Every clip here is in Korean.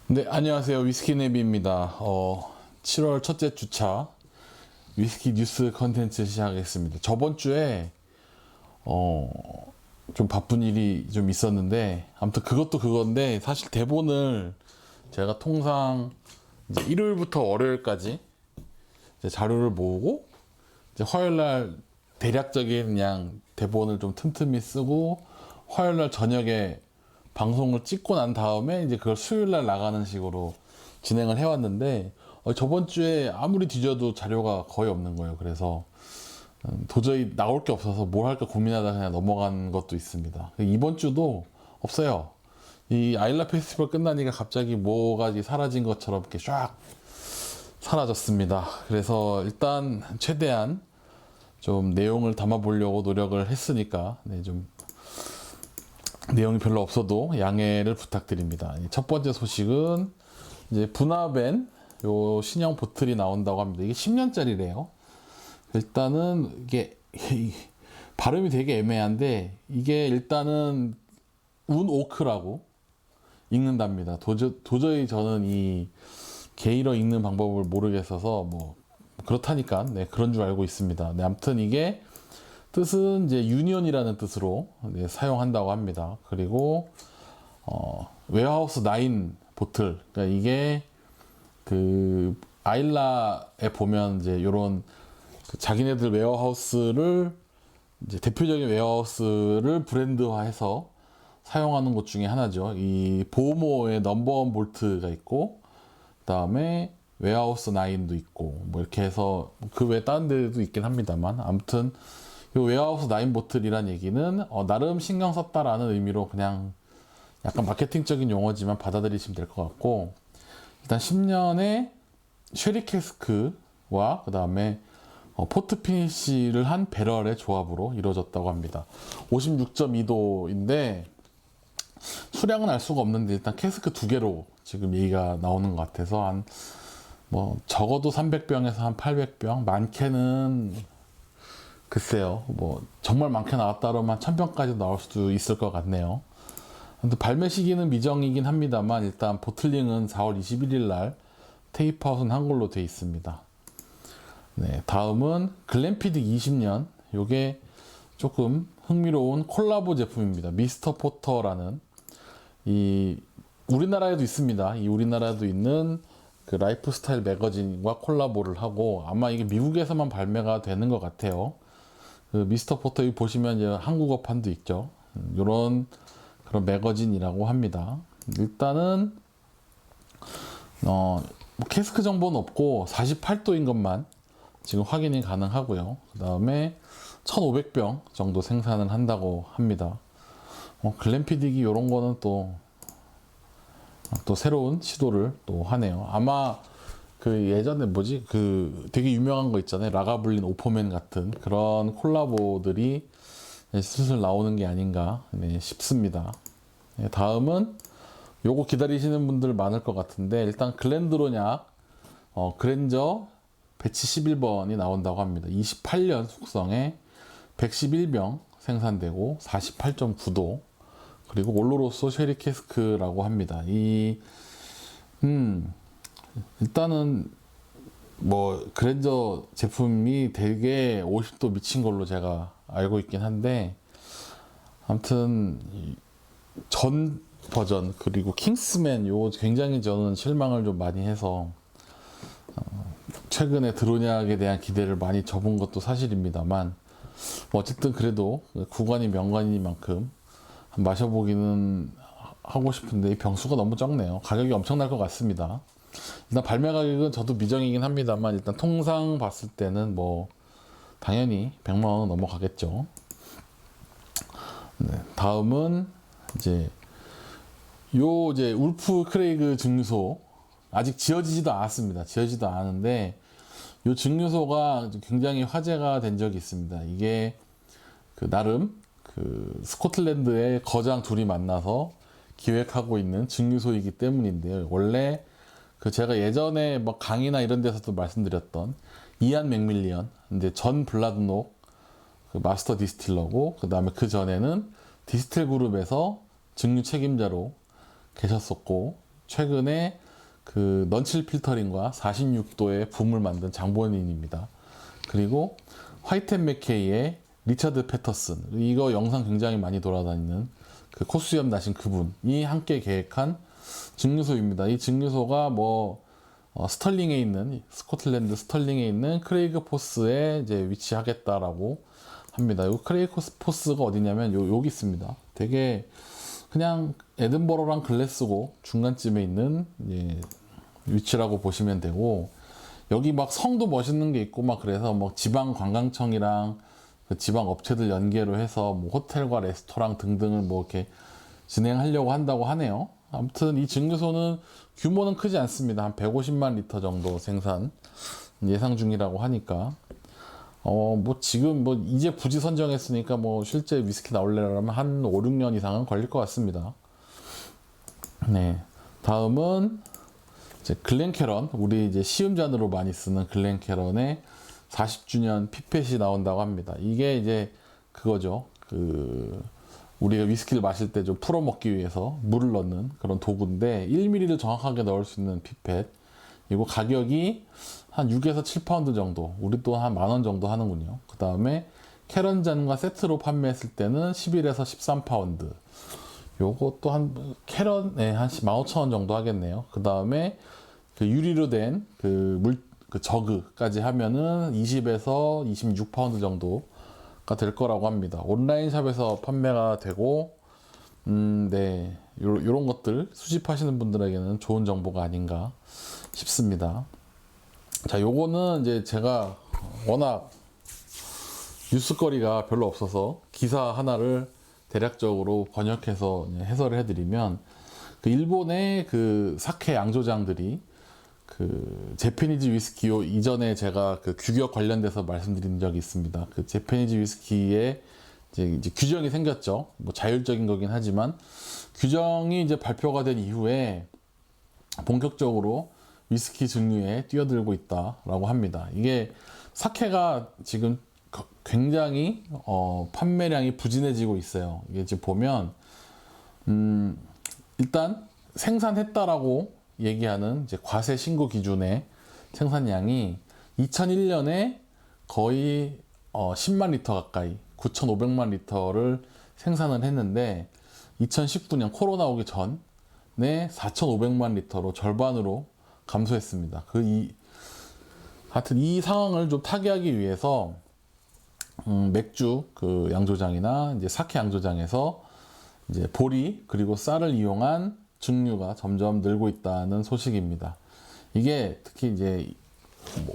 네, 안녕하세요. 위스키네비입니다. 7월 첫째 주차 위스키 뉴스 컨텐츠 시작하겠습니다. 저번 주에 좀 바쁜 일이 좀 있었는데, 아무튼 그것도 그건데, 사실 대본을 제가 통상 이제 일요일부터 월요일까지 이제 자료를 모으고, 이제 화요일날 대략적인 그냥 대본을 좀 틈틈이 쓰고, 화요일날 저녁에 방송을 찍고 난 다음에 이제 그걸 수요일날 나가는 식으로 진행을 해왔는데, 저번 주에 아무리 뒤져도 자료가 거의 없는 거예요. 그래서 도저히 나올 게 없어서 뭘 할까 고민하다 그냥 넘어간 것도 있습니다. 이번 주도 없어요. 이 아일라 페스티벌 끝나니까 갑자기 뭐가 사라진 것처럼 이렇게 쫙 사라졌습니다. 그래서 일단 최대한 좀 내용을 담아보려고 노력을 했으니까, 네, 좀 내용이 별로 없어도 양해를 부탁드립니다. 첫 번째 소식은 이제 분화벤 요 신형 보틀이 나온다고 합니다. 이게 10년짜리래요. 일단은 이게 발음이 되게 애매한데, 이게 일단은 운오크라고 읽는답니다. 도저히 저는 이 게일어 읽는 방법을 모르겠어서 뭐 그렇다니까, 네, 그런 줄 알고 있습니다. 네, 아무튼 이게 뜻은 이제 유니온이라는 뜻으로, 네, 사용한다고 합니다. 그리고 웨어하우스 9 보틀, 그러니까 이게 그 아일라에 보면 이제 요런 그 자기네들 웨어하우스를 이제 대표적인 웨어하우스를 브랜드화해서 사용하는 곳 중에 하나죠. 이 보모의 넘버원 볼트가 있고, 그다음에 웨어하우스 9도 있고, 뭐 이렇게 해서 그 외에 다른 데도 있긴 합니다만, 아무튼 이 웨어하우스 9 보틀이란 얘기는 나름 신경 썼다라는 의미로 그냥 약간 마케팅적인 용어지만 받아들이시면 될 것 같고, 일단 10년의 쉐리 캐스크와 그 다음에 포트 피니쉬를 한 배럴의 조합으로 이루어졌다고 합니다. 56.2도인데 수량은 알 수가 없는데 일단 캐스크 2개로 지금 얘기가 나오는 것 같아서 한 뭐 적어도 300병에서 한 800병, 많게는 글쎄요, 뭐 정말 많게 나왔다 그러면 1000병까지 나올 수도 있을 것 같네요. 근데 발매 시기는 미정이긴 합니다만 일단 보틀링은 4월 21일 날 테이프아웃은 한 걸로 되어 있습니다. 네, 다음은 글램피딕 20년. 요게 조금 흥미로운 콜라보 제품입니다. 미스터 포터라는, 이 우리나라에도 있습니다. 이 우리나라에도 있는 그 라이프 스타일 매거진과 콜라보를 하고, 아마 이게 미국에서만 발매가 되는 것 같아요. 그 미스터 포터 여기 보시면 이제 한국어판도 있죠. 요런 그런 매거진이라고 합니다. 일단은 뭐 캐스크 정보는 없고 48도인 것만 지금 확인이 가능하고요. 그 다음에 1500병 정도 생산을 한다고 합니다. 글램피딕이 이런 거는 또 새로운 시도를 또 하네요. 아마 그 예전에 뭐지, 그 되게 유명한 거 있잖아요. 라가블린 오포맨 같은 그런 콜라보들이 슬슬 나오는 게 아닌가, 네, 싶습니다. 네, 다음은 요거 기다리시는 분들 많을 것 같은데, 일단 글렌드로냐 그랜저 배치 11번이 나온다고 합니다. 28년 숙성에 111병 생산되고 48.9도, 그리고 올로로소 쉐리 캐스크라고 합니다. 일단은 뭐 그랜저 제품이 되게 50도 미친 걸로 제가 알고 있긴 한데, 아무튼 전 버전 그리고 킹스맨 요 굉장히 저는 실망을 좀 많이 해서 최근에 드로니악에 대한 기대를 많이 접은 것도 사실입니다만, 어쨌든 그래도 구간이 명관이니만큼 마셔보기는 하고 싶은데 이 병수가 너무 적네요. 가격이 엄청날 것 같습니다. 일단 발매 가격은 저도 미정이긴 합니다만, 일단 통상 봤을 때는 뭐 당연히 100만 원은 넘어가겠죠. 네, 다음은 이제 이제 울프 크레이그 증류소, 아직 지어지지도 않았습니다. 지어지지도 않았는데 이 증류소가 굉장히 화제가 된 적이 있습니다. 이게 그 나름 그 스코틀랜드의 거장 둘이 만나서 기획하고 있는 증류소이기 때문인데요. 원래 그 제가 예전에 뭐 강의나 이런 데서도 말씀드렸던 이안 맥밀리언, 이제 전 블라드녹 그 마스터 디스틸러고, 그 다음에 그 전에는 디스틸 그룹에서 증류 책임자로 계셨었고, 최근에 그 넌칠 필터링과 46도의 붐을 만든 장본인입니다. 그리고 화이트앤맥케이의 리처드 패터슨, 이거 영상 굉장히 많이 돌아다니는 그 코수염 나신 그분이 함께 계획한 증류소입니다. 이 증류소가 뭐 스털링에 있는, 스코틀랜드 스털링에 있는 크레이그 포스에 이제 위치하겠다라고 합니다. 이 크레이그 포스가 어디냐면 여기 있습니다. 되게 그냥 에든버러랑 글래스고 중간쯤에 있는 위치라고 보시면 되고, 여기 막 성도 멋있는 게 있고 막 그래서 뭐 지방 관광청이랑 그 지방 업체들 연계로 해서 뭐 호텔과 레스토랑 등등을 뭐 이렇게 진행하려고 한다고 하네요. 아무튼 이 증류소는 규모는 크지 않습니다. 한 150만 리터 정도 생산 예상 중이라고 하니까 뭐 지금 뭐 이제 부지 선정했으니까 뭐 실제 위스키 나올려면 한 5, 6년 이상은 걸릴 것 같습니다. 네. 다음은 이제 글렌캐런, 우리 이제 시음잔으로 많이 쓰는 글렌캐런의 40주년 피펫이 나온다고 합니다. 이게 이제 그거죠. 그 우리가 위스키를 마실 때 좀 풀어 먹기 위해서 물을 넣는 그런 도구인데 1ml를 정확하게 넣을 수 있는 피펫. 이거 가격이 한 6에서 7파운드 정도, 우리 또 한 10,000원 정도 하는군요. 그 다음에 캐런잔과 세트로 판매했을 때는 11에서 13파운드. 요것도 한 캐런에 한 15,000원 정도 하겠네요. 그 다음에 그 유리로 된 그 저그까지 하면은 20에서 26파운드 정도가 될 거라고 합니다. 온라인 샵에서 판매가 되고, 네. 요런 것들 수집하시는 분들에게는 좋은 정보가 아닌가 싶습니다. 자, 요거는 이제 제가 워낙 뉴스거리가 별로 없어서 기사 하나를 대략적으로 번역해서 해설을 해드리면, 그 일본의 그 사케 양조장들이 그 제페니즈 위스키 이전에 제가 그 규격 관련돼서 말씀드린 적이 있습니다. 그 제페니즈 위스키에 이제 규정이 생겼죠. 뭐 자율적인 거긴 하지만 규정이 이제 발표가 된 이후에 본격적으로 위스키 증류에 뛰어들고 있다라고 합니다. 이게 사케가 지금 굉장히 판매량이 부진해지고 있어요. 이게 지금 보면 일단 생산했다라고 얘기하는 이제 과세 신고 기준의 생산량이 2001년에 거의 10만 리터 가까이 9,500만 리터를 생산을 했는데 2019년 코로나 오기 전에 4,500만 리터로 절반으로 감소했습니다. 하여튼 이 상황을 좀 타개하기 위해서 맥주 그 양조장이나 이제 사케 양조장에서 이제 보리 그리고 쌀을 이용한 증류가 점점 늘고 있다는 소식입니다. 이게 특히 이제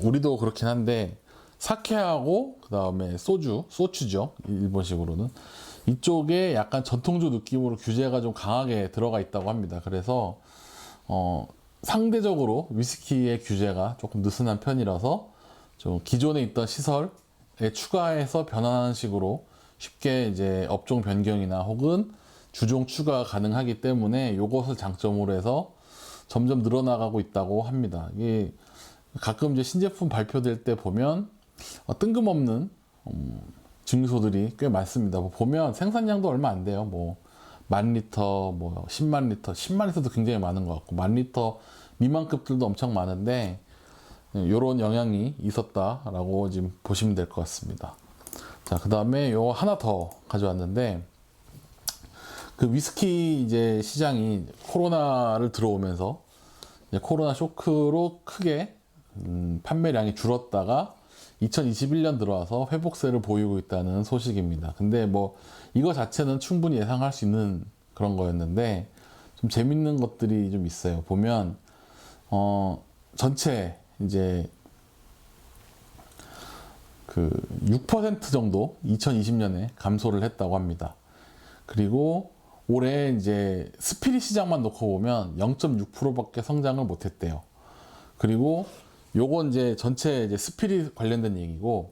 우리도 그렇긴 한데 사케하고 그 다음에 소추죠, 일본식으로는 이쪽에 약간 전통주 느낌으로 규제가 좀 강하게 들어가 있다고 합니다. 그래서 상대적으로 위스키의 규제가 조금 느슨한 편이라서 좀 기존에 있던 시설에 추가해서 변환하는 식으로 쉽게 이제 업종 변경이나 혹은 주종 추가 가능하기 때문에 이것을 장점으로 해서 점점 늘어나가고 있다고 합니다. 이게 가끔 이제 신제품 발표될 때 보면 뜬금없는 증류소들이 꽤 많습니다. 보면 생산량도 얼마 안 돼요. 뭐 10,000리터, 뭐 10만 리터, 10만 리터도 굉장히 많은 것 같고 10,000리터 미만급들도 엄청 많은데 이런 영향이 있었다라고 지금 보시면 될 것 같습니다. 자, 그 다음에 요 하나 더 가져왔는데, 그 위스키 이제 시장이 코로나를 들어오면서 코로나 쇼크로 크게 판매량이 줄었다가 2021년 들어와서 회복세를 보이고 있다는 소식입니다. 근데 뭐 이거 자체는 충분히 예상할 수 있는 그런 거였는데 좀 재밌는 것들이 좀 있어요. 보면 전체 이제 그 6% 정도 2020년에 감소를 했다고 합니다. 그리고 올해 이제 스피릿 시장만 놓고 보면 0.6%밖에 성장을 못했대요. 그리고 요건 이제 전체 이제 스피릿 관련된 얘기고,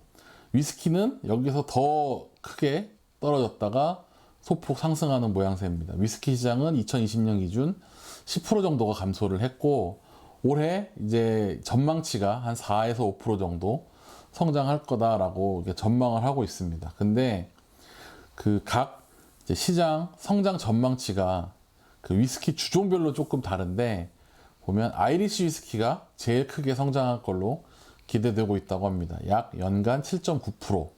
위스키는 여기서 더 크게 떨어졌다가 소폭 상승하는 모양새입니다. 위스키 시장은 2020년 기준 10% 정도가 감소를 했고, 올해 이제 전망치가 한 4에서 5% 정도 성장할 거다라고 전망을 하고 있습니다. 근데 그 각 시장 성장 전망치가 그 위스키 주종별로 조금 다른데 보면 아이리시 위스키가 제일 크게 성장할 걸로 기대되고 있다고 합니다. 약 연간 7.9%.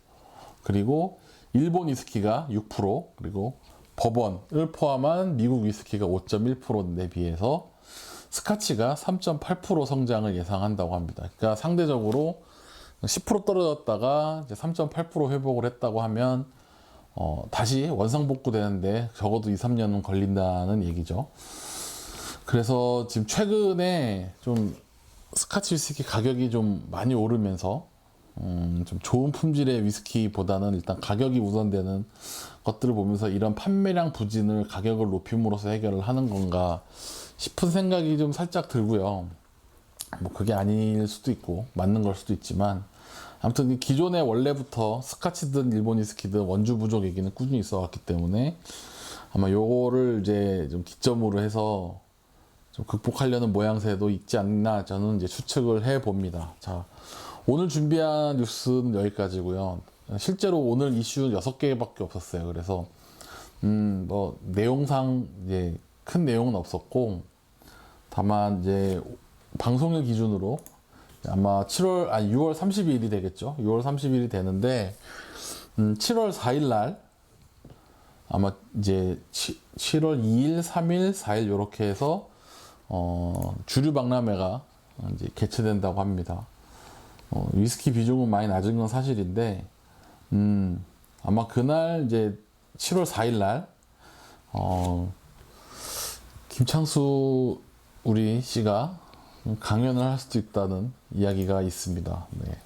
그리고 일본 위스키가 6%, 그리고 버번을 포함한 미국 위스키가 5.1%에 비해서 스카치가 3.8% 성장을 예상한다고 합니다. 그러니까 상대적으로 10% 떨어졌다가 이제 3.8% 회복을 했다고 하면 다시 원상복구되는데 적어도 2, 3년은 걸린다는 얘기죠. 그래서 지금 최근에 좀 스카치 위스키 가격이 좀 많이 오르면서 좀 좋은 품질의 위스키보다는 일단 가격이 우선되는 것들을 보면서 이런 판매량 부진을 가격을 높임으로써 해결을 하는 건가 싶은 생각이 좀 살짝 들고요. 뭐 그게 아닐 수도 있고 맞는 걸 수도 있지만 아무튼 기존에 원래부터 스카치든 일본 위스키든 원주 부족 얘기는 꾸준히 있어 왔기 때문에 아마 요거를 이제 좀 기점으로 해서 좀 극복하려는 모양새도 있지 않나 저는 이제 추측을 해 봅니다. 자, 오늘 준비한 뉴스는 여기까지고요. 실제로 오늘 이슈 6개밖에 없었어요. 그래서 뭐 내용상 이제 큰 내용은 없었고 다만 이제 방송일 기준으로 아마 6월 30일이 되겠죠. 6월 30일이 되는데 7월 4일 날 아마 이제 7월 2일, 3일, 4일 이렇게 해서 주류 박람회가 이제 개최된다고 합니다. 위스키 비중은 많이 낮은 건 사실인데 아마 그날 이제 7월 4일 날 김창수 우리 씨가 강연을 할 수도 있다는 이야기가 있습니다. 네.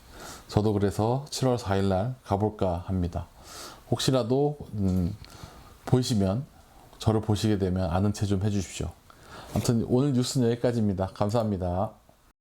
저도 그래서 7월 4일 날 가볼까 합니다. 혹시라도 보이시면 저를 보시게 되면 아는 체 좀 해주십시오. 아무튼 오늘 뉴스는 여기까지입니다. 감사합니다.